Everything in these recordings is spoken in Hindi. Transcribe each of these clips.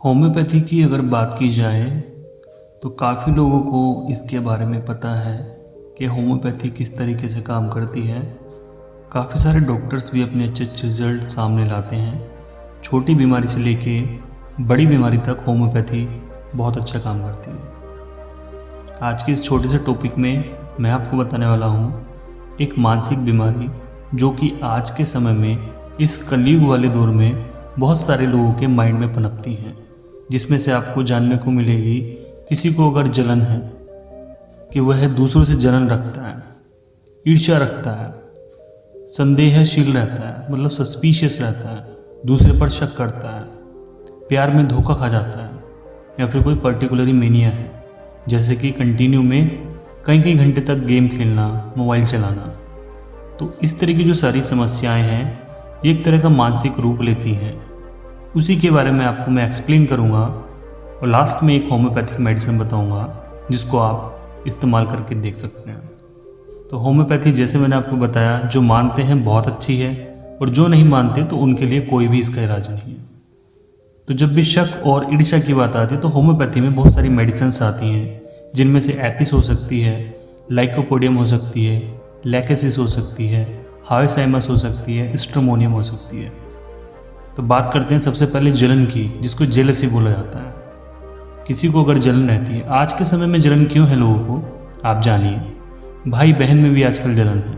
होम्योपैथी की अगर बात की जाए तो काफ़ी लोगों को इसके बारे में पता है कि होम्योपैथी किस तरीके से काम करती है। काफ़ी सारे डॉक्टर्स भी अपने अच्छे अच्छे रिजल्ट सामने लाते हैं। छोटी बीमारी से लेके बड़ी बीमारी तक होम्योपैथी बहुत अच्छा काम करती है। आज के इस छोटे से टॉपिक में मैं आपको बताने वाला हूँ एक मानसिक बीमारी जो कि आज के समय में इस कलयुग वाले दौर में बहुत सारे लोगों के माइंड में पनपती हैं, जिसमें से आपको जानने को मिलेगी किसी को अगर जलन है कि वह दूसरों से जलन रखता है, ईर्ष्या रखता है, संदेहशील रहता है, मतलब सस्पिशियस रहता है, दूसरे पर शक करता है, प्यार में धोखा खा जाता है, या फिर कोई पर्टिकुलरली मेनिया है जैसे कि कंटिन्यू में कई कई घंटे तक गेम खेलना, मोबाइल चलाना। तो इस तरह की जो सारी समस्याएं हैं ये एक तरह का मानसिक रूप लेती हैं। उसी के बारे में आपको मैं एक्सप्लेन करूँगा और लास्ट में एक होम्योपैथिक मेडिसिन बताऊँगा जिसको आप इस्तेमाल करके देख सकते हैं। तो होम्योपैथी जैसे मैंने आपको बताया, जो मानते हैं बहुत अच्छी है और जो नहीं मानते तो उनके लिए कोई भी इसका इलाज नहीं है। तो जब भी शक और ईर्ष्या की बात आती है तो होम्योपैथी में बहुत सारी मेडिसिन्स आती हैं, जिनमें से एपिस हो सकती है, लाइकोपोडियम हो सकती है, लैकेसिस हो सकती है, हाइसाइमस हो सकती है, स्ट्रोमोनियम हो सकती है। तो बात करते हैं सबसे पहले जलन की, जिसको जेलसी बोला जाता है। किसी को अगर जलन रहती है, आज के समय में जलन क्यों है लोगों को आप जानिए। भाई बहन में भी आजकल जलन है।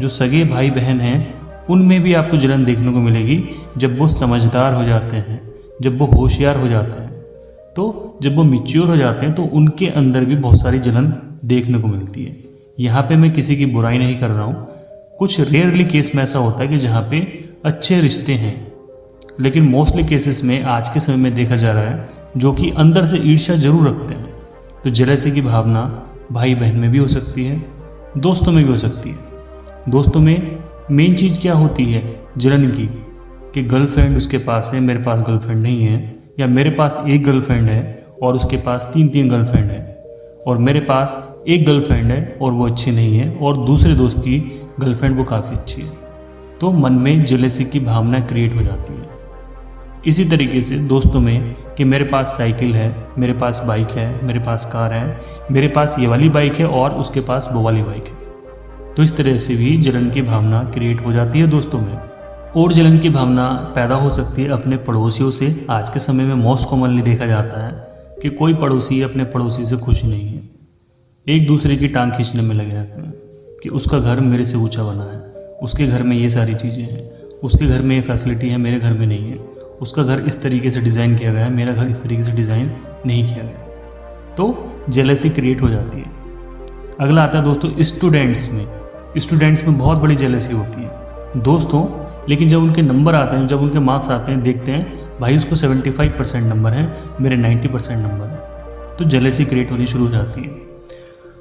जो सगे भाई बहन हैं उनमें भी आपको जलन देखने को मिलेगी जब वो समझदार हो जाते हैं, जब वो होशियार हो जाते हैं। तो जब वो मैच्योर हो जाते हैं तो उनके अंदर भी बहुत सारी जलन देखने को मिलती है। यहाँ पे मैं किसी की बुराई नहीं कर रहा हूँ। कुछ रेयरली केस में ऐसा होता है कि जहाँ पे अच्छे रिश्ते हैं, लेकिन मोस्टली केसेस में आज के समय में देखा जा रहा है जो कि अंदर से ईर्ष्या जरूर रखते हैं। तो जेलसी की भावना भाई बहन में भी हो सकती है, दोस्तों में भी हो सकती है। दोस्तों में मेन चीज़ क्या होती है जलन की, कि गर्लफ्रेंड उसके पास है, मेरे पास गर्लफ्रेंड नहीं है, या मेरे पास एक गर्लफ्रेंड है और उसके पास तीन गर्लफ्रेंड है, और मेरे पास एक गर्लफ्रेंड है और वो अच्छी नहीं है और दूसरे दोस्त की गर्लफ्रेंड वो काफ़ी अच्छी है। तो मन में जेलसी की भावना क्रिएट हो जाती है। इसी तरीके से दोस्तों में कि मेरे पास साइकिल है, मेरे पास बाइक है, मेरे पास कार है, मेरे पास ये वाली बाइक है और उसके पास वो वाली बाइक है। तो इस तरह से भी जलन की भावना क्रिएट हो जाती है दोस्तों में। और जलन की भावना पैदा हो सकती है अपने पड़ोसियों से। आज के समय में मोस्ट कॉमनली देखा जाता है कि कोई पड़ोसी अपने पड़ोसी से खुश नहीं है, एक दूसरे की टांग खींचने में लगे रहते हैं कि उसका घर मेरे से ऊंचा बना है, उसके घर में ये सारी चीज़ें हैं, उसके घर में ये फैसिलिटी है, मेरे घर में नहीं है, उसका घर इस तरीके से डिज़ाइन किया गया है, मेरा घर इस तरीके से डिज़ाइन नहीं किया गया। तो जेलसी क्रिएट हो जाती है। अगला आता है दोस्तों स्टूडेंट्स में। स्टूडेंट्स में बहुत बड़ी जेलसी होती है दोस्तों, लेकिन जब उनके नंबर आते हैं, जब उनके मार्क्स आते हैं, देखते हैं भाई उसको 75% नंबर है, मेरे 90% नंबर है, तो जेलसी क्रिएट होनी शुरू हो जाती है।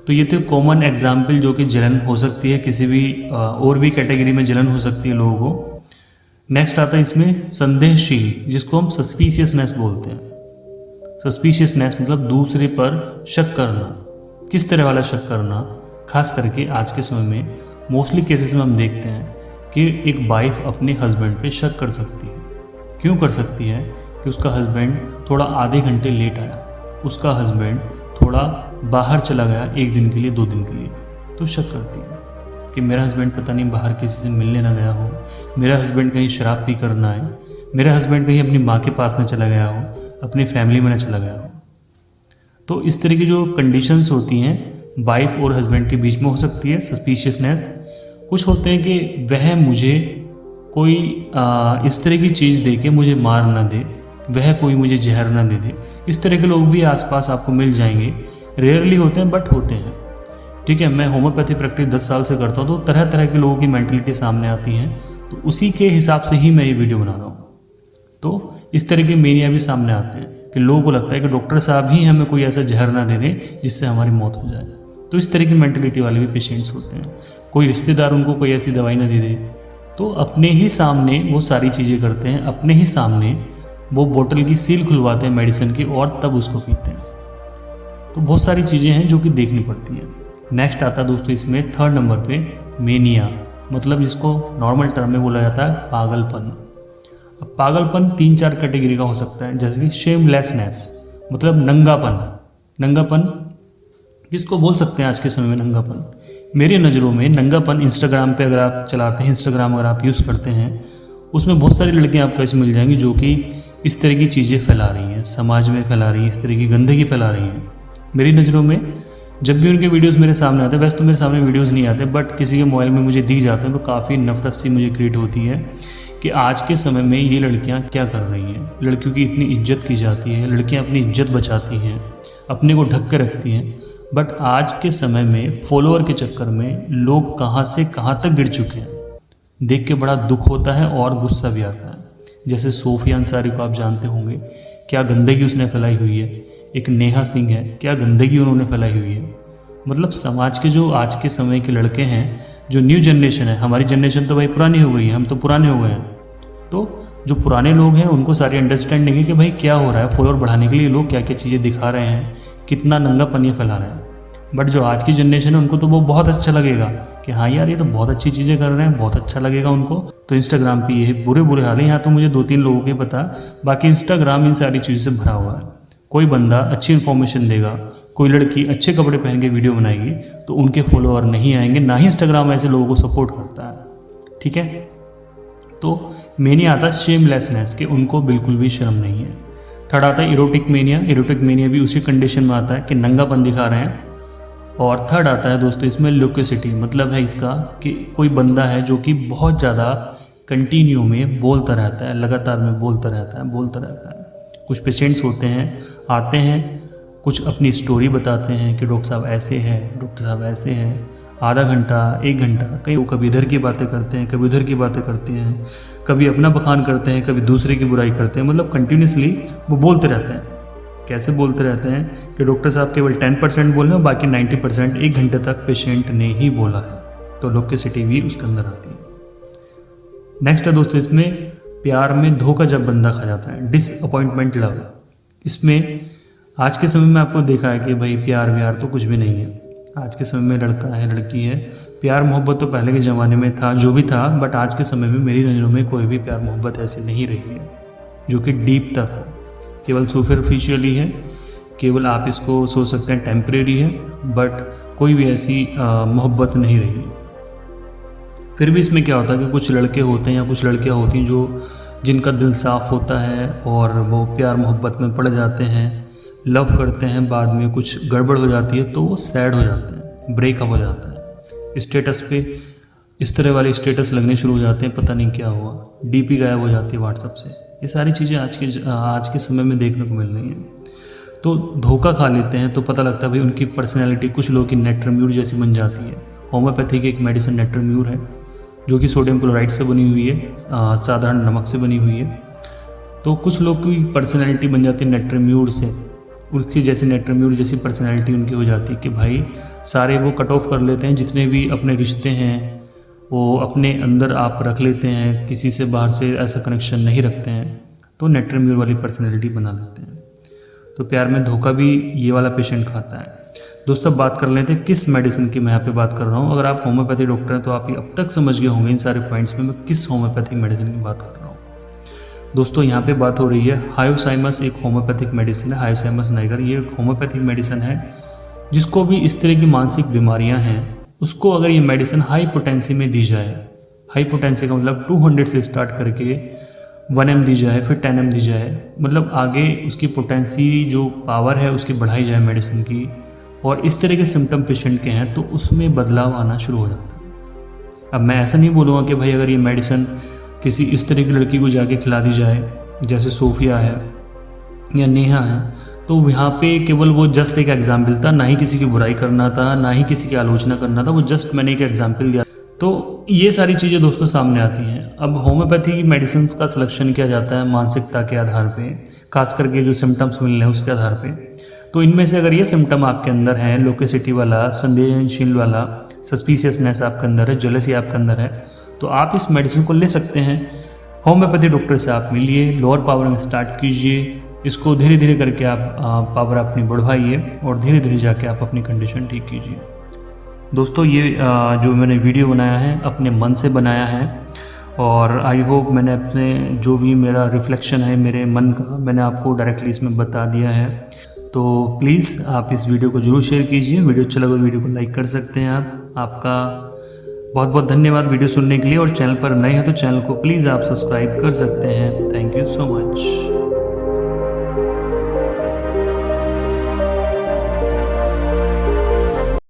तो ये तो कॉमन एग्जाम्पल जो कि जलन हो सकती है, किसी भी और भी कैटेगरी में जलन हो सकती है लोगों को। नेक्स्ट आता है इसमें संदेहशील, जिसको हम सस्पिशियसनेस बोलते हैं। सस्पिशियसनेस मतलब दूसरे पर शक करना। किस तरह वाला शक करना? खास करके आज के समय में मोस्टली केसेस में हम देखते हैं कि एक वाइफ अपने हस्बैंड पे शक कर सकती है। क्यों कर सकती है? कि उसका हस्बैंड थोड़ा आधे घंटे लेट आया, उसका हस्बैंड थोड़ा बाहर चला गया 1 दिन के लिए, 2 दिन के लिए, तो शक करती है कि मेरा हस्बैंड पता नहीं बाहर किसी से मिलने ना गया हो, मेरा हस्बैंड कहीं शराब पी कर ना आए, मेरा हस्बैंड कहीं अपनी माँ के पास ना चला गया हो, अपनी फैमिली में ना चला गया हो। तो इस तरह की जो कंडीशंस होती हैं वाइफ और हस्बैंड के बीच में हो सकती है सस्पिशियसनेस। कुछ होते हैं कि वह मुझे कोई इस तरह की चीज़ दे के मुझे मार ना दे, वह कोई मुझे जहर ना दे दे। इस तरह के लोग भी आसपास आपको मिल जाएंगे। रेयरली होते हैं बट होते हैं। ठीक है, मैं होम्योपैथी प्रैक्टिस 10 साल से करता हूँ, तो तरह तरह के लोगों की मेंटलिटी सामने आती हैं, तो उसी के हिसाब से ही मैं ये वीडियो बना रहा हूँ। तो इस तरह के मेनिया भी सामने आते हैं कि लोगों को लगता है कि डॉक्टर साहब ही हमें कोई ऐसा जहर ना दे दें जिससे हमारी मौत हो जाए। तो इस तरह की मेंटलिटी वाले भी पेशेंट्स होते हैं। कोई रिश्तेदार उनको कोई ऐसी दवाई ना दे दे, तो अपने ही सामने वो सारी चीज़ें करते हैं, अपने ही सामने वो बोतल की सील खुलवाते हैं मेडिसिन की और तब उसको पीते हैं। तो बहुत सारी चीज़ें हैं जो कि देखनी पड़ती हैं। नेक्स्ट आता है दोस्तों इसमें 3rd नंबर पे मेनिया, मतलब जिसको नॉर्मल टर्म में बोला जाता है पागलपन। अब पागलपन 3-4 कैटेगरी का हो सकता है, जैसे कि शेमलेसनेस मतलब नंगापन किसको बोल सकते हैं आज के समय में नंगापन। मेरी नज़रों में नंगापन इंस्टाग्राम पे अगर आप चलाते हैं, इंस्टाग्राम अगर आप यूज़ करते हैं, उसमें बहुत सारी लड़कियां आपको ऐसी मिल जाएंगी जो कि इस तरह की चीज़ें फैला रही हैं, समाज में फैला रही हैं, इस तरह की गंदगी फैला रही हैं। मेरी नज़रों में जब भी उनके वीडियोस मेरे सामने आते हैं, वैसे तो मेरे सामने वीडियोस नहीं आते, बट किसी के मोबाइल में मुझे दिख जाते हैं तो काफ़ी नफरत सी मुझे क्रिएट होती है कि आज के समय में ये लड़कियां क्या कर रही हैं। लड़कियों की इतनी इज्जत की जाती है, लड़कियां अपनी इज्जत बचाती हैं, अपने को ढक के रखती हैं, बट आज के समय में फॉलोअर के चक्कर में लोग कहाँ से कहाँ तक गिर चुके हैं। देख के बड़ा दुख होता है और गुस्सा भी आता है। जैसे सोफिया अंसारी को आप जानते होंगे, क्या गंदगी उसने फैलाई हुई है। एक नेहा सिंह है, क्या गंदगी उन्होंने फैलाई हुई है। मतलब समाज के जो आज के समय के लड़के हैं, जो न्यू जनरेशन है, हमारी जनरेशन तो भाई पुरानी हो गई है, हम तो पुराने हो गए हैं, तो जो पुराने लोग हैं उनको सारी अंडरस्टैंडिंग है कि भाई क्या हो रहा है, फॉलोअर बढ़ाने के लिए लोग क्या क्या चीज़ें दिखा रहे हैं, कितना नंगापन ये फैला रहे हैं। बट जो आज की जनरेशन है उनको तो वो बहुत अच्छा लगेगा कि हाँ यार ये तो बहुत अच्छी चीज़ें कर रहे हैं, बहुत अच्छा लगेगा उनको। तो इंस्टाग्राम पे ये बुरे हाल है। यहाँ तो मुझे 2-3 लोगों के पता, बाकी इंस्टाग्राम इन सारी चीज़ों से भरा हुआ है। कोई बंदा अच्छी इन्फॉर्मेशन देगा, कोई लड़की अच्छे कपड़े पहन के वीडियो बनाएगी तो उनके फॉलोअर नहीं आएंगे, ना ही इंस्टाग्राम ऐसे लोगों को सपोर्ट करता है। ठीक है, तो मेन आता है शेमलेसनेस कि उनको बिल्कुल भी शर्म नहीं है। थर्ड आता है इरोटिक मेनिया भी उसी कंडीशन में आता है कि नंगापन दिखा रहे हैं। और थर्ड आता है दोस्तों इसमें लोकेसिटी, मतलब है इसका कि कोई बंदा है जो कि बहुत ज़्यादा कंटिन्यू में बोलता रहता है, लगातार में बोलता रहता है। कुछ पेशेंट्स होते हैं, आते हैं, कुछ अपनी स्टोरी बताते हैं कि डॉक्टर साहब ऐसे हैं, आधा घंटा 1 घंटा, कभी इधर की बातें करते हैं, कभी उधर की बातें करते हैं, कभी अपना बखान करते हैं, कभी दूसरे की बुराई करते हैं। मतलब कंटिन्यूसली वो बोलते रहते हैं। कैसे बोलते रहते हैं कि डॉक्टर साहब केवल 10% बोल रहे हैं, बाकी 90% 1 घंटे तक पेशेंट ने ही बोला है। तो लोकेसिटी भी उसके अंदर आती है। नेक्स्ट है दोस्तों इसमें प्यार में धोखा जब बंदा खा जाता है, डिसअपॉइंटमेंट लव। इसमें आज के समय में आपको देखा है कि भाई प्यार व्यार तो कुछ भी नहीं है। आज के समय में लड़का है लड़की है, प्यार मोहब्बत तो पहले के ज़माने में था, जो भी था, बट आज के समय में मेरी नज़रों में कोई भी प्यार मोहब्बत ऐसी नहीं रही है जो कि डीप तक हो। केवल सुपरफिशियली है, केवल आप इसको सोच सकते हैं टेम्परेरी है, बट कोई भी ऐसी मोहब्बत नहीं रही है। फिर भी इसमें क्या होता है कि कुछ लड़के होते हैं या कुछ लड़कियां होती हैं जो जिनका दिल साफ़ होता है और वो प्यार मोहब्बत में पड़ जाते हैं, लव करते हैं, बाद में कुछ गड़बड़ हो जाती है तो वो सैड हो जाते हैं, ब्रेकअप हो जाता है। स्टेटस पे इस तरह वाले स्टेटस लगने शुरू हो जाते हैं, पता नहीं क्या हुआ, डीपी गायब हो जाती है व्हाट्सएप से। ये सारी चीज़ें आज के समय में देखने को मिल रही हैं। तो धोखा खा लेते हैं तो पता लगता है भाई उनकी पर्सनैलिटी कुछ लोगों की नेट्रम्यूर जैसी बन जाती है। होम्योपैथी की एक मेडिसिन नेट्रम्यूर है जो कि सोडियम क्लोराइड से बनी हुई है, साधारण नमक से बनी हुई है। तो कुछ लोग की पर्सनैलिटी बन जाती है नेट्रम्यूर से, उनकी जैसी नेट्रम्यूर जैसी पर्सनैलिटी उनकी हो जाती है कि भाई सारे वो कट ऑफ कर लेते हैं, जितने भी अपने रिश्ते हैं वो अपने अंदर आप रख लेते हैं, किसी से बाहर से ऐसा कनेक्शन नहीं रखते हैं, तो नेट्रम्यूर वाली पर्सनैलिटी बना लेते हैं। तो प्यार में धोखा भी ये वाला पेशेंट खाता है। दोस्तों बात कर लेते हैं किस मेडिसिन की मैं यहाँ पे बात कर रहा हूँ। अगर आप होम्योपैथी डॉक्टर हैं तो आप ये अब तक समझ गए होंगे इन सारे पॉइंट्स में मैं किस होम्योपैथिक मेडिसिन की बात कर रहा हूँ। दोस्तों यहाँ पे बात हो रही है हायोसाइमस, एक होम्योपैथिक मेडिसिन है, हायोसाइमस नाइगर। ये एक होम्योपैथिक मेडिसिन है जिसको भी इस तरह की मानसिक बीमारियाँ हैं उसको अगर ये मेडिसिन हाई पोटेंसी में दी जाए, हाई पोटेंसी का मतलब 200 से स्टार्ट करके 1 mg दी जाए, फिर 10 mg दी जाए, मतलब आगे उसकी पोटेंसी जो पावर है उसकी बढ़ाई जाए मेडिसिन की, और इस तरह के सिम्टम पेशेंट के हैं तो उसमें बदलाव आना शुरू हो जाता है। अब मैं ऐसा नहीं बोलूँगा कि भाई अगर ये मेडिसिन किसी इस तरह की लड़की को जाके खिला दी जाए जैसे सोफिया है या नेहा है, तो यहाँ पे केवल वो जस्ट एक एग्जाम्पल था, ना ही किसी की बुराई करना था, ना ही किसी की आलोचना करना था, वो जस्ट मैंने एक एग्जाम्पल दिया। तो ये सारी चीज़ें दोस्तों सामने आती हैं। अब होम्योपैथी की मेडिसिन का सिलेक्शन किया जाता है मानसिकता के आधार पे, खास करके जो सिम्टम्स मिल रहे हैं उसके आधार पे। तो इनमें से अगर ये सिम्टम आपके अंदर है, लोकेसिटी वाला, संदेहनशील वाला, सस्पिशियसनेस आपके अंदर है, जेलसी आपके अंदर है, तो आप इस मेडिसिन को ले सकते हैं। होम्योपैथी डॉक्टर से आप मिलिए, लोअर पावर में स्टार्ट कीजिए, इसको धीरे धीरे करके आप पावर अपनी बढ़वाइए और धीरे धीरे जाके आप अपनी कंडीशन ठीक कीजिए। दोस्तों ये जो मैंने वीडियो बनाया है अपने मन से बनाया है और आई होप मैंने अपने जो भी मेरा रिफ्लेक्शन है मेरे मन का, मैंने आपको डायरेक्टली इसमें बता दिया है। तो प्लीज़ आप इस वीडियो को ज़रूर शेयर कीजिए। वीडियो अच्छा लगा तो वीडियो को लाइक कर सकते हैं आप। आपका बहुत बहुत धन्यवाद वीडियो सुनने के लिए, और चैनल पर नए हैं तो चैनल को प्लीज़ आप सब्सक्राइब कर सकते हैं। Thank you so much.